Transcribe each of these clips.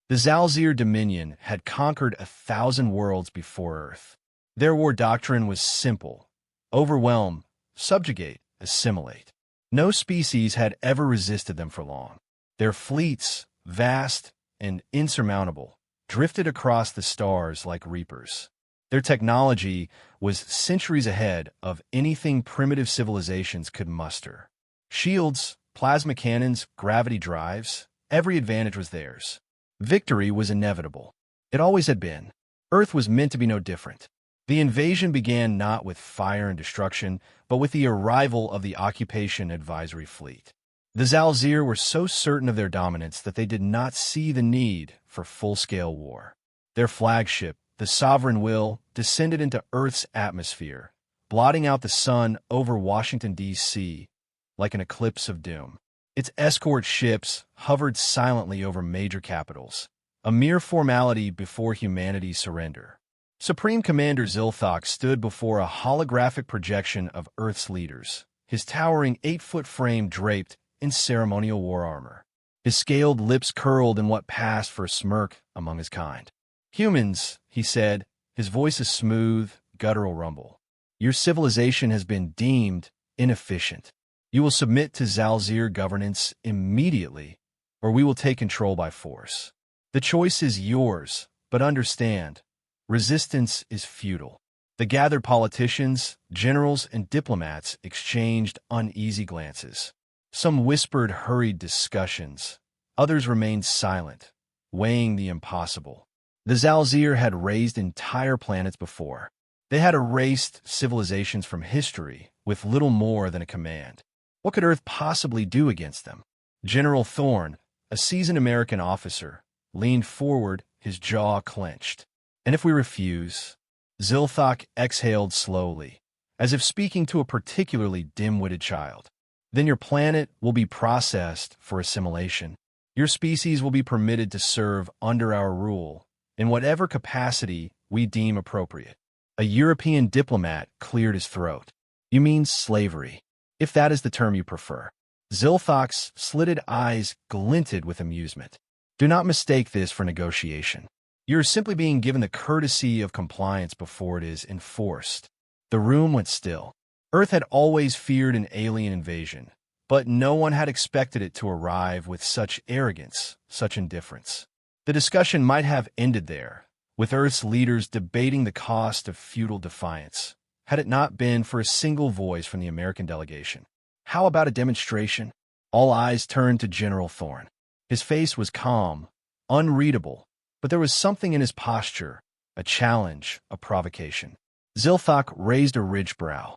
The Zalzir Dominion had conquered 1,000 worlds before Earth. Their war doctrine was simple: overwhelm, subjugate, assimilate. No species had ever resisted them for long. Their fleets, vast and insurmountable, drifted across the stars like reapers. Their technology was centuries ahead of anything primitive civilizations could muster. Shields, plasma cannons, gravity drives, every advantage was theirs. Victory was inevitable. It always had been. Earth was meant to be no different. The invasion began not with fire and destruction, but with the arrival of the Occupation Advisory Fleet. The Zalzir were so certain of their dominance that they did not see the need for full-scale war. Their flagship, the Sovereign Will, descended into Earth's atmosphere, blotting out the sun over Washington, D.C., like an eclipse of doom. Its escort ships hovered silently over major capitals, a mere formality before humanity's surrender. Supreme Commander Zilthok stood before a holographic projection of Earth's leaders, his towering 8-foot frame draped in ceremonial war armor. His scaled lips curled in what passed for a smirk among his kind. "Humans," he said, his voice a smooth, guttural rumble. "Your civilization has been deemed inefficient. You will submit to Zalzir governance immediately, or we will take control by force. The choice is yours, but understand, resistance is futile." The gathered politicians, generals, and diplomats exchanged uneasy glances. Some whispered hurried discussions. Others remained silent, weighing the impossible. The Zalzir had razed entire planets before. They had erased civilizations from history with little more than a command. What could Earth possibly do against them? General Thorne, a seasoned American officer, leaned forward, his jaw clenched. "And if we refuse?" Zilthok exhaled slowly, as if speaking to a particularly dim-witted child. "Then your planet will be processed for assimilation. Your species will be permitted to serve under our rule, in whatever capacity we deem appropriate." A European diplomat cleared his throat. "You mean slavery, if that is the term you prefer." Zilthok's slitted eyes glinted with amusement. "Do not mistake this for negotiation. You're simply being given the courtesy of compliance before it is enforced." The room went still. Earth had always feared an alien invasion, but no one had expected it to arrive with such arrogance, such indifference. The discussion might have ended there, with Earth's leaders debating the cost of futile defiance, had it not been for a single voice from the American delegation. "How about a demonstration?" All eyes turned to General Thorne. His face was calm, unreadable, but there was something in his posture, a challenge, a provocation. Zilthok raised a ridged brow.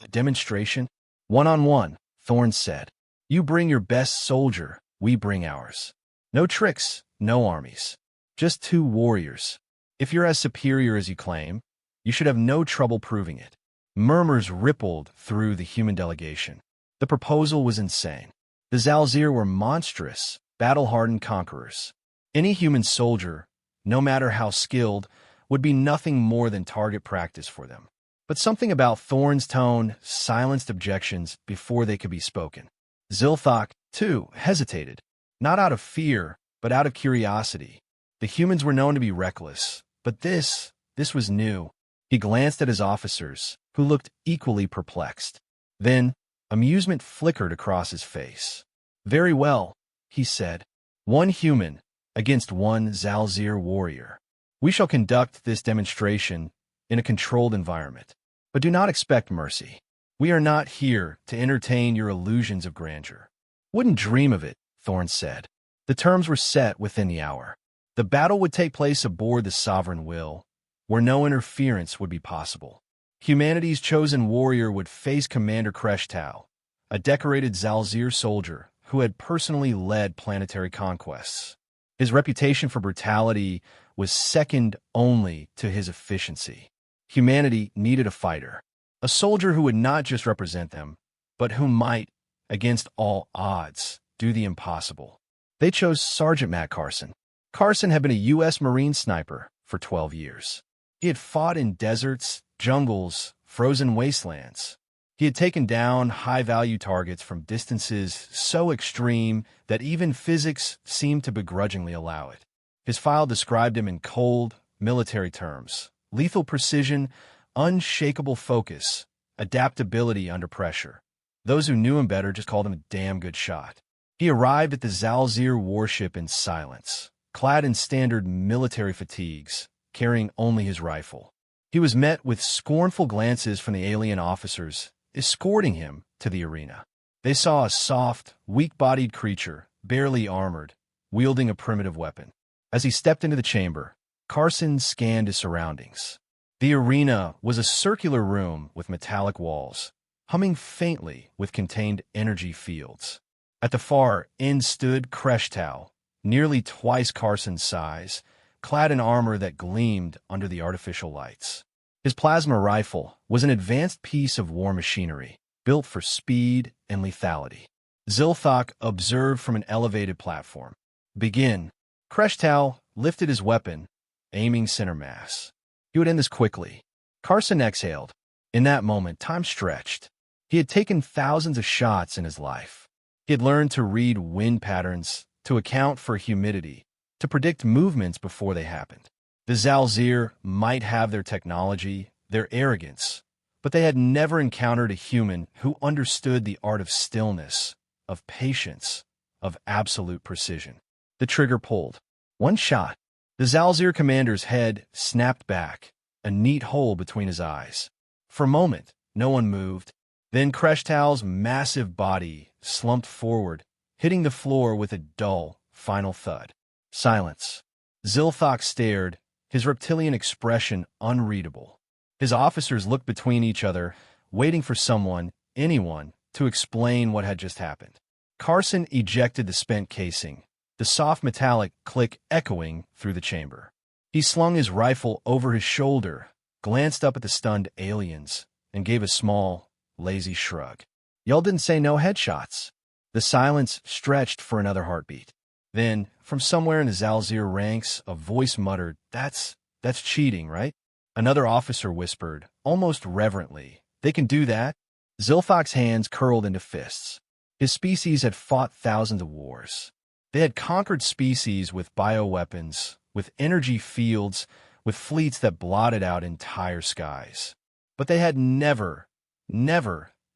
"A demonstration? One-on-one," Thorne said. "You bring your best soldier, we bring ours. No tricks, no armies. Just two warriors. If you're as superior as you claim, you should have no trouble proving it." Murmurs rippled through the human delegation. The proposal was insane. The Zalzir were monstrous, battle-hardened conquerors. Any human soldier, no matter how skilled, would be nothing more than target practice for them. But something about Thorne's tone silenced objections before they could be spoken. Zilthok, too, hesitated, not out of fear, but out of curiosity. The humans were known to be reckless, but this was new. He glanced at his officers, who looked equally perplexed. Then, amusement flickered across his face. "Very well," he said. "One human against one Zalzir warrior. We shall conduct this demonstration in a controlled environment. But do not expect mercy. We are not here to entertain your illusions of grandeur." "Wouldn't dream of it," Thorne said. The terms were set within the hour. The battle would take place aboard the Sovereign Will, where no interference would be possible. Humanity's chosen warrior would face Commander Kreshtal, a decorated Zalzir soldier who had personally led planetary conquests. His reputation for brutality was second only to his efficiency. Humanity needed a fighter, a soldier who would not just represent them, but who might, against all odds, do the impossible. They chose Sergeant Matt Carson. Carson had been a U.S. Marine sniper for 12 years. He had fought in deserts, jungles, frozen wastelands. He had taken down high-value targets from distances so extreme that even physics seemed to begrudgingly allow it. His file described him in cold, military terms: lethal precision, unshakable focus, adaptability under pressure. Those who knew him better just called him a damn good shot. He arrived at the Zalzir warship in silence, clad in standard military fatigues, carrying only his rifle. He was met with scornful glances from the alien officers, escorting him to the arena. They saw a soft, weak-bodied creature, barely armored, wielding a primitive weapon. As he stepped into the chamber, Carson scanned his surroundings. The arena was a circular room with metallic walls, humming faintly with contained energy fields. At the far end stood Kreshtal, nearly twice Carson's size, clad in armor that gleamed under the artificial lights. His plasma rifle was an advanced piece of war machinery, built for speed and lethality. Zilthak observed from an elevated platform. "Begin." Kreshtal lifted his weapon, aiming center mass. He would end this quickly. Carson exhaled. In that moment, time stretched. He had taken thousands of shots in his life. He had learned to read wind patterns, to account for humidity, to predict movements before they happened. The Zalzir might have their technology, their arrogance, but they had never encountered a human who understood the art of stillness, of patience, of absolute precision. The trigger pulled. One shot. The Zalzir commander's head snapped back, a neat hole between his eyes. For a moment, no one moved. Then Kreshtal's massive body slumped forward, hitting the floor with a dull, final thud. Silence. Zilthak stared, his reptilian expression unreadable. His officers looked between each other, waiting for someone, anyone, to explain what had just happened. Carson ejected the spent casing, the soft metallic click echoing through the chamber. He slung his rifle over his shoulder, glanced up at the stunned aliens, and gave a small, lazy shrug. "Y'all didn't say no headshots." The silence stretched for another heartbeat. Then, from somewhere in the Zalzir ranks, a voice muttered, That's cheating, right?" Another officer whispered, almost reverently, "They can do that?" Zilthak's hands curled into fists. His species had fought thousands of wars. They had conquered species with bioweapons, with energy fields, with fleets that blotted out entire skies. But they had never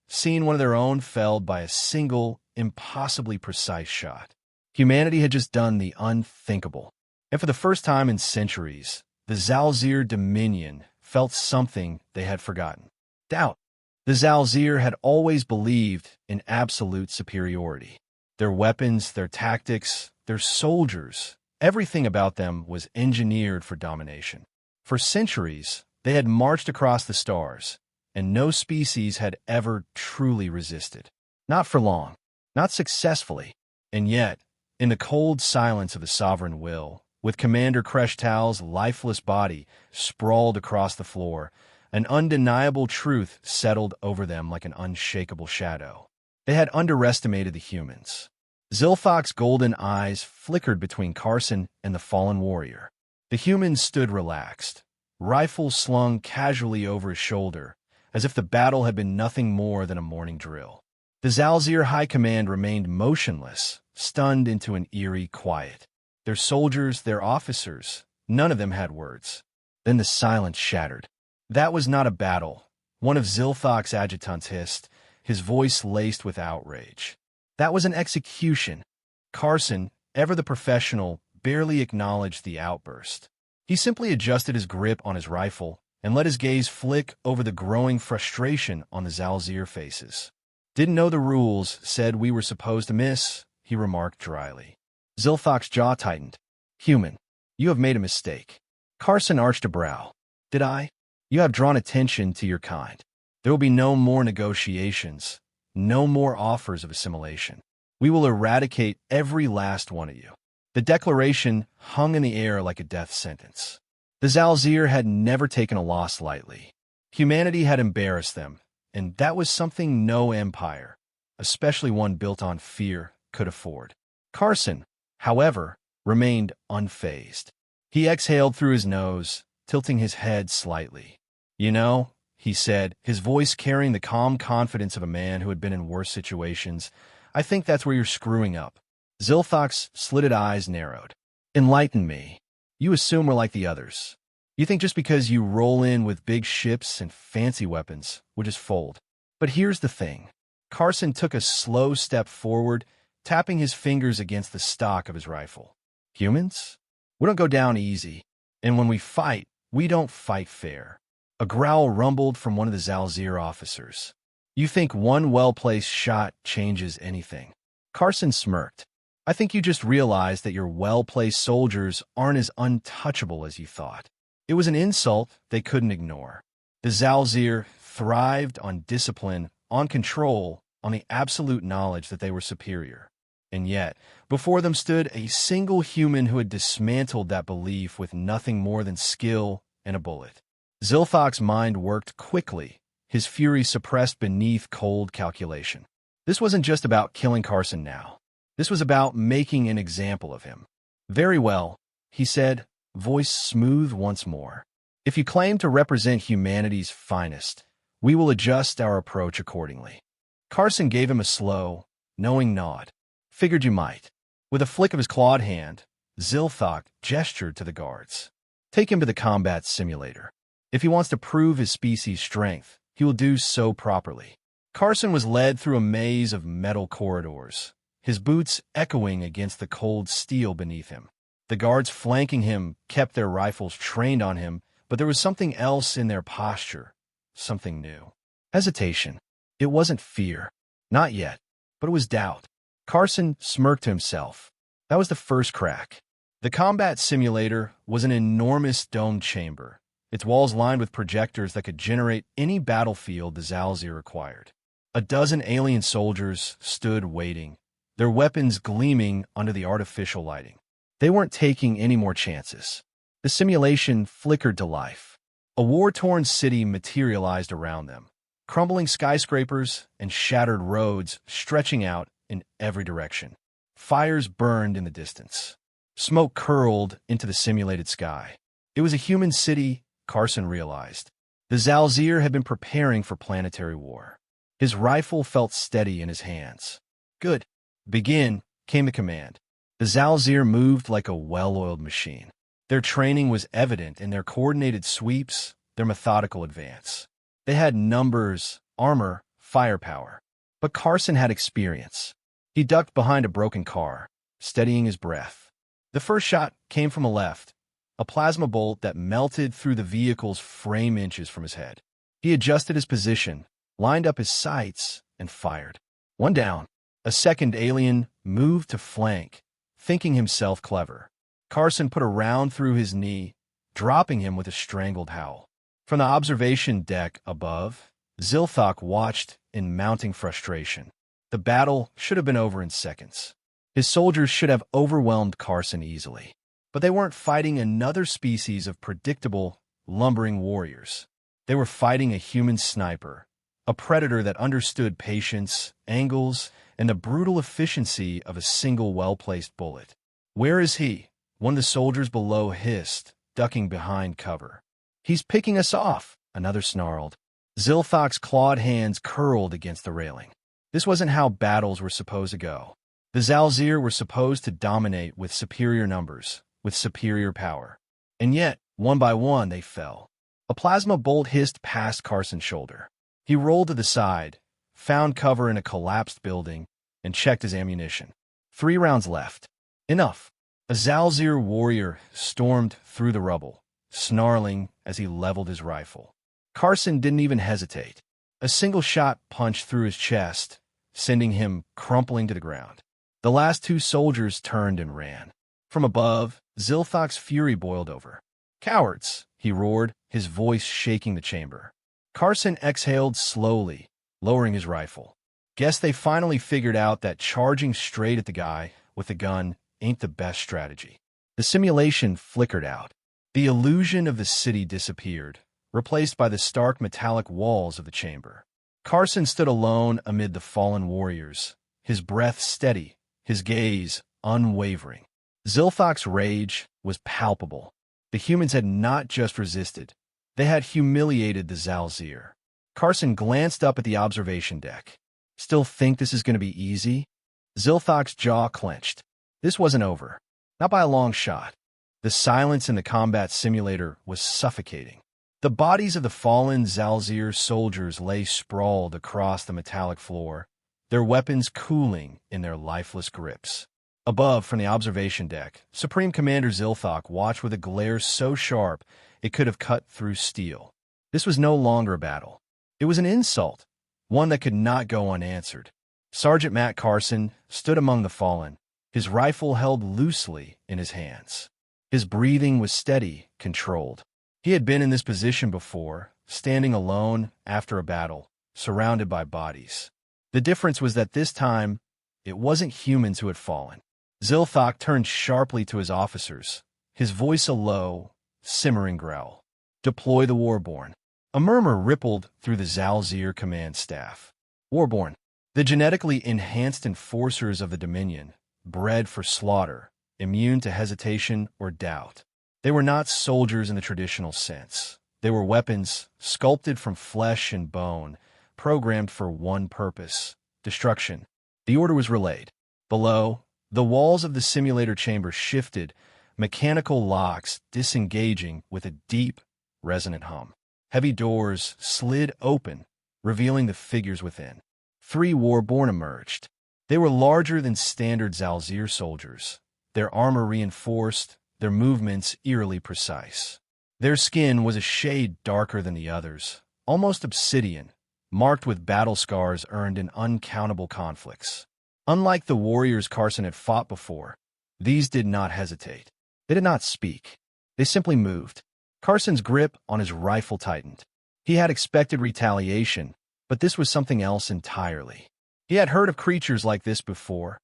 seen one of their own felled by a single, impossibly precise shot. Humanity had just done the unthinkable. And for the first time in centuries, the Zalzir Dominion felt something they had forgotten: doubt. The Zalzir had always believed in absolute superiority. Their weapons, their tactics, their soldiers, everything about them was engineered for domination. For centuries, they had marched across the stars, and no species had ever truly resisted. Not for long, not successfully. And yet, in the cold silence of the sovereign will, with Commander Kreshtal's lifeless body sprawled across the floor, an undeniable truth settled over them like an unshakable shadow. They had underestimated the humans. Zilthak's golden eyes flickered between Carson and the fallen warrior. The human stood relaxed, rifle slung casually over his shoulder, as if the battle had been nothing more than a morning drill. The Zalzir High Command remained motionless, stunned into an eerie quiet. Their soldiers, their officers, none of them had words. Then the silence shattered. That was not a battle. One of Zilthak's adjutants hissed, his voice laced with outrage. That was an execution. Carson, ever the professional, barely acknowledged the outburst. He simply adjusted his grip on his rifle and let his gaze flick over the growing frustration on the Zalzir faces. "Didn't know the rules, said we were supposed to miss," he remarked dryly. Zilthak's jaw tightened. "Human, you have made a mistake." Carson arched a brow. "Did I? You have drawn attention to your kind. There will be no more negotiations, no more offers of assimilation. We will eradicate every last one of you." The declaration hung in the air like a death sentence. The Zalzir had never taken a loss lightly. Humanity had embarrassed them, and that was something no empire, especially one built on fear, could afford. Carson, however, remained unfazed. He exhaled through his nose, tilting his head slightly. "You know," he said, his voice carrying the calm confidence of a man who had been in worse situations, "I think that's where you're screwing up." Zilthak's slitted eyes narrowed. "Enlighten me." You assume we're like the others. You think just because you roll in with big ships and fancy weapons, we'll just fold. But here's the thing. Carson took a slow step forward, tapping his fingers against the stock of his rifle. Humans? We don't go down easy. And when we fight, we don't fight fair. A growl rumbled from one of the Zalzir officers. You think one well-placed shot changes anything? Carson smirked. I think you just realized that your well-placed soldiers aren't as untouchable as you thought. It was an insult they couldn't ignore. The Zalzir thrived on discipline, on control, on the absolute knowledge that they were superior. And yet, before them stood a single human who had dismantled that belief with nothing more than skill and a bullet. Zilthak's mind worked quickly, his fury suppressed beneath cold calculation. This wasn't just about killing Carson now. This was about making an example of him. Very well, he said, voice smooth once more. If you claim to represent humanity's finest, we will adjust our approach accordingly. Carson gave him a slow, knowing nod. Figured you might. With a flick of his clawed hand, Zilthak gestured to the guards. Take him to the combat simulator. If he wants to prove his species' strength, he will do so properly. Carson was led through a maze of metal corridors, his boots echoing against the cold steel beneath him. The guards flanking him kept their rifles trained on him, but there was something else in their posture, something new. Hesitation. It wasn't fear. Not yet. But it was doubt. Carson smirked to himself. That was the first crack. The combat simulator was an enormous domed chamber, its walls lined with projectors that could generate any battlefield the Zalzir required. A dozen alien soldiers stood waiting, their weapons gleaming under the artificial lighting. They weren't taking any more chances. The simulation flickered to life. A war-torn city materialized around them, crumbling skyscrapers and shattered roads stretching out in every direction. Fires burned in the distance. Smoke curled into the simulated sky. It was a human city, Carson realized. The Zalzir had been preparing for planetary war. His rifle felt steady in his hands. Good. Begin, came the command. The Zalzir moved like a well-oiled machine. Their training was evident in their coordinated sweeps, their methodical advance. They had numbers, armor, firepower. But Carson had experience. He ducked behind a broken car, steadying his breath. The first shot came from the left, a plasma bolt that melted through the vehicle's frame inches from his head. He adjusted his position, lined up his sights, and fired. One down. A second alien moved to flank, thinking himself clever. Carson put a round through his knee, dropping him with a strangled howl. From the observation deck above, Zilthak watched in mounting frustration. The battle should have been over in seconds. His soldiers should have overwhelmed Carson easily. But they weren't fighting another species of predictable, lumbering warriors. They were fighting a human sniper, a predator that understood patience, angles, and the brutal efficiency of a single well-placed bullet. Where is he? One of the soldiers below hissed, ducking behind cover. He's picking us off, another snarled. Zilthak's clawed hands curled against the railing. This wasn't how battles were supposed to go. The Zalzir were supposed to dominate with superior numbers, with superior power. And yet, one by one, they fell. A plasma bolt hissed past Carson's shoulder. He rolled to the side, found cover in a collapsed building, and checked his ammunition. 3 rounds left. Enough. A Zalzir warrior stormed through the rubble, snarling as he leveled his rifle. Carson didn't even hesitate. A single shot punched through his chest, sending him crumpling to the ground. The last 2 soldiers turned and ran. From above, Zilthak's fury boiled over. Cowards, he roared, his voice shaking the chamber. Carson exhaled slowly, lowering his rifle. Guess they finally figured out that charging straight at the guy with the gun ain't the best strategy. The simulation flickered out. The illusion of the city disappeared, replaced by the stark metallic walls of the chamber. Carson stood alone amid the fallen warriors, his breath steady, his gaze unwavering. Zilthak's rage was palpable. The humans had not just resisted. They had humiliated the Zalzir. Carson glanced up at the observation deck. Still think this is going to be easy? Zilthak's jaw clenched. This wasn't over. Not by a long shot. The silence in the combat simulator was suffocating. The bodies of the fallen Zalzir soldiers lay sprawled across the metallic floor, their weapons cooling in their lifeless grips. Above, from the observation deck, Supreme Commander Zilthok watched with a glare so sharp it could have cut through steel. This was no longer a battle. It was an insult, one that could not go unanswered. Sergeant Matt Carson stood among the fallen, his rifle held loosely in his hands. His breathing was steady, controlled. He had been in this position before, standing alone after a battle, surrounded by bodies. The difference was that this time, it wasn't humans who had fallen. Zilthok turned sharply to his officers, his voice a low, simmering growl. "Deploy the Warborn." A murmur rippled through the Zalzir command staff. Warborn, the genetically enhanced enforcers of the Dominion, bred for slaughter, immune to hesitation or doubt. They were not soldiers in the traditional sense. They were weapons, sculpted from flesh and bone, programmed for one purpose: destruction. The order was relayed. Below, the walls of the simulator chamber shifted, mechanical locks disengaging with a deep, resonant hum. Heavy doors slid open, revealing the figures within. 3 Warborn emerged. They were larger than standard Zalzir soldiers, their armor reinforced, their movements eerily precise. Their skin was a shade darker than the others, almost obsidian, marked with battle scars earned in uncountable conflicts. Unlike the warriors Carson had fought before, these did not hesitate. They did not speak. They simply moved. Carson's grip on his rifle tightened. He had expected retaliation, but this was something else entirely. He had heard of creatures like this before.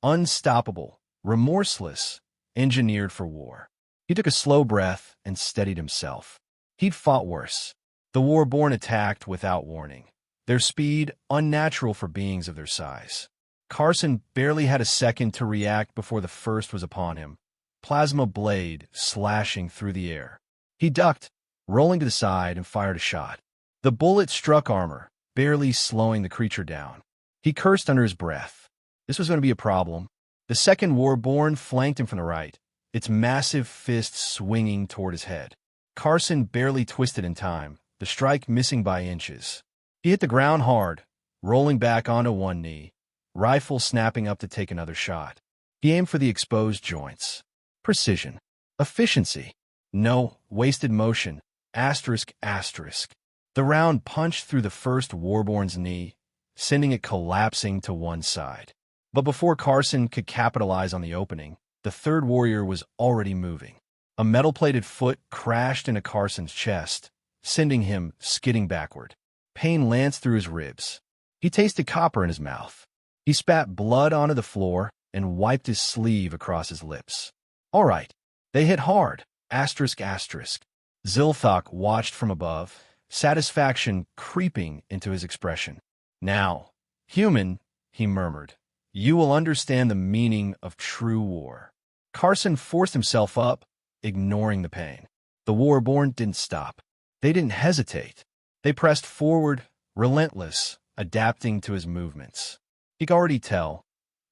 Unstoppable, remorseless, engineered for war. He took a slow breath and steadied himself. He'd fought worse. The Warborn attacked without warning, their speed unnatural for beings of their size. Carson barely had a second to react before the first was upon him, plasma blade slashing through the air. He ducked, rolling to the side, and fired a shot. The bullet struck armor, barely slowing the creature down. He cursed under his breath. This was going to be a problem. The second Warborn flanked him from the right, its massive fist swinging toward his head. Carson barely twisted in time, the strike missing by inches. He hit the ground hard, rolling back onto one knee, rifle snapping up to take another shot. He aimed for the exposed joints. Precision. Efficiency. No wasted motion. Asterisk, asterisk. The round punched through the first Warborn's knee, sending it collapsing to one side. But before Carson could capitalize on the opening, the third warrior was already moving. A metal-plated foot crashed into Carson's chest, sending him skidding backward. Pain lanced through his ribs. He tasted copper in his mouth. He spat blood onto the floor and wiped his sleeve across his lips. All right, they hit hard. Asterisk, asterisk. Zilthok watched from above, satisfaction creeping into his expression. Now, human, he murmured, you will understand the meaning of true war. Carson forced himself up, ignoring the pain. The Warborn didn't stop. They didn't hesitate. They pressed forward, relentless, adapting to his movements. He could already tell.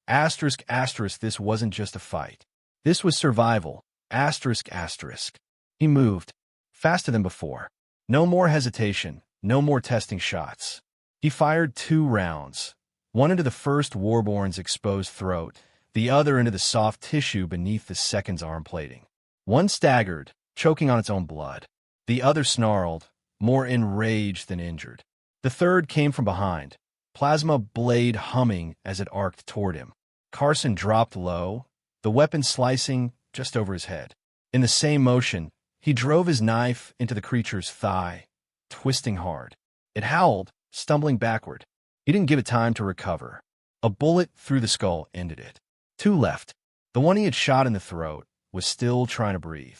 Asterisk, asterisk, this wasn't just a fight. This was survival. Asterisk, asterisk. He moved, faster than before. No more hesitation, no more testing shots. He fired 2 rounds, one into the first Warborn's exposed throat, the other into the soft tissue beneath the second's arm plating. One staggered, choking on its own blood. The other snarled, more enraged than injured. The third came from behind, plasma blade humming as it arced toward him. Carson dropped low, the weapon slicing just over his head. In the same motion, he drove his knife into the creature's thigh, twisting hard. It howled, stumbling backward. He didn't give it time to recover. A bullet through the skull ended it. 2 left. The one he had shot in the throat was still trying to breathe.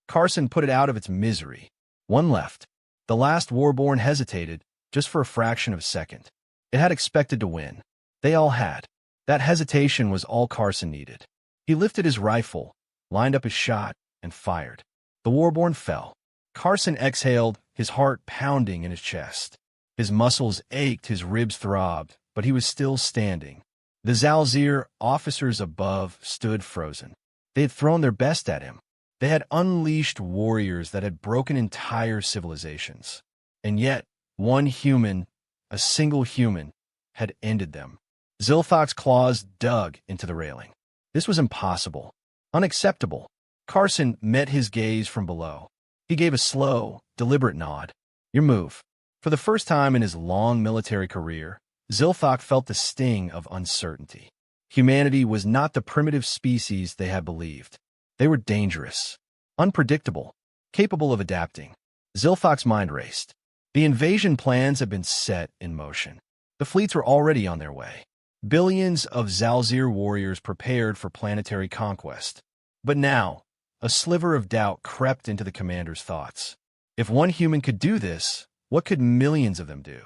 Carson put it out of its misery. 1 left. The last Warborn hesitated, just for a fraction of a second. It had expected to win. They all had. That hesitation was all Carson needed. He lifted his rifle, lined up his shot, and fired. The Warborn fell. Carson exhaled, his heart pounding in his chest. His muscles ached, his ribs throbbed, but he was still standing. The Zalzir officers above stood frozen. They had thrown their best at him. They had unleashed warriors that had broken entire civilizations. And yet, one human, a single human, had ended them. Zilthok's claws dug into the railing. This was impossible. Unacceptable. Carson met his gaze from below. He gave a slow, deliberate nod. Your move. For the first time in his long military career, Zilthok felt the sting of uncertainty. Humanity was not the primitive species they had believed. They were dangerous, unpredictable, capable of adapting. Zilthok's mind raced. The invasion plans had been set in motion. The fleets were already on their way. Billions of Zalzir warriors prepared for planetary conquest. But now, a sliver of doubt crept into the commander's thoughts. If one human could do this, what could millions of them do?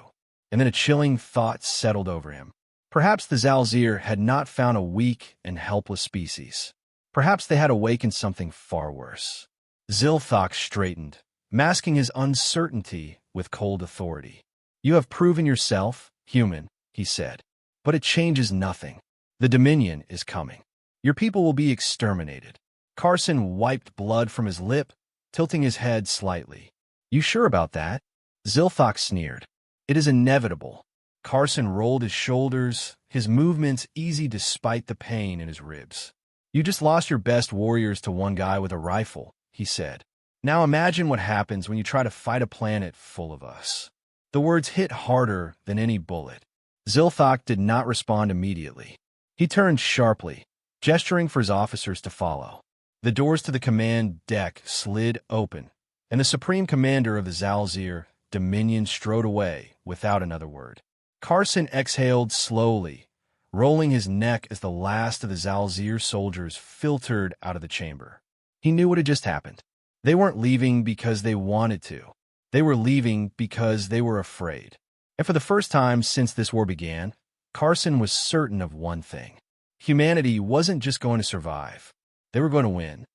And then a chilling thought settled over him. Perhaps the Zalzir had not found a weak and helpless species. Perhaps they had awakened something far worse. Zilthok straightened, masking his uncertainty with cold authority. You have proven yourself, human, he said. But it changes nothing. The Dominion is coming. Your people will be exterminated. Carson wiped blood from his lip, tilting his head slightly. You sure about that? Zilthok sneered. It is inevitable. Carson rolled his shoulders, his movements easy despite the pain in his ribs. You just lost your best warriors to one guy with a rifle, he said. Now imagine what happens when you try to fight a planet full of us. The words hit harder than any bullet. Zilthok did not respond immediately. He turned sharply, gesturing for his officers to follow. The doors to the command deck slid open, and the supreme commander of the Zalzir Dominion strode away without another word. Carson exhaled slowly, rolling his neck as the last of the Zalzir soldiers filtered out of the chamber. He knew what had just happened. They weren't leaving because they wanted to. They were leaving because they were afraid. And for the first time since this war began, Carson was certain of one thing. Humanity wasn't just going to survive. They were going to win.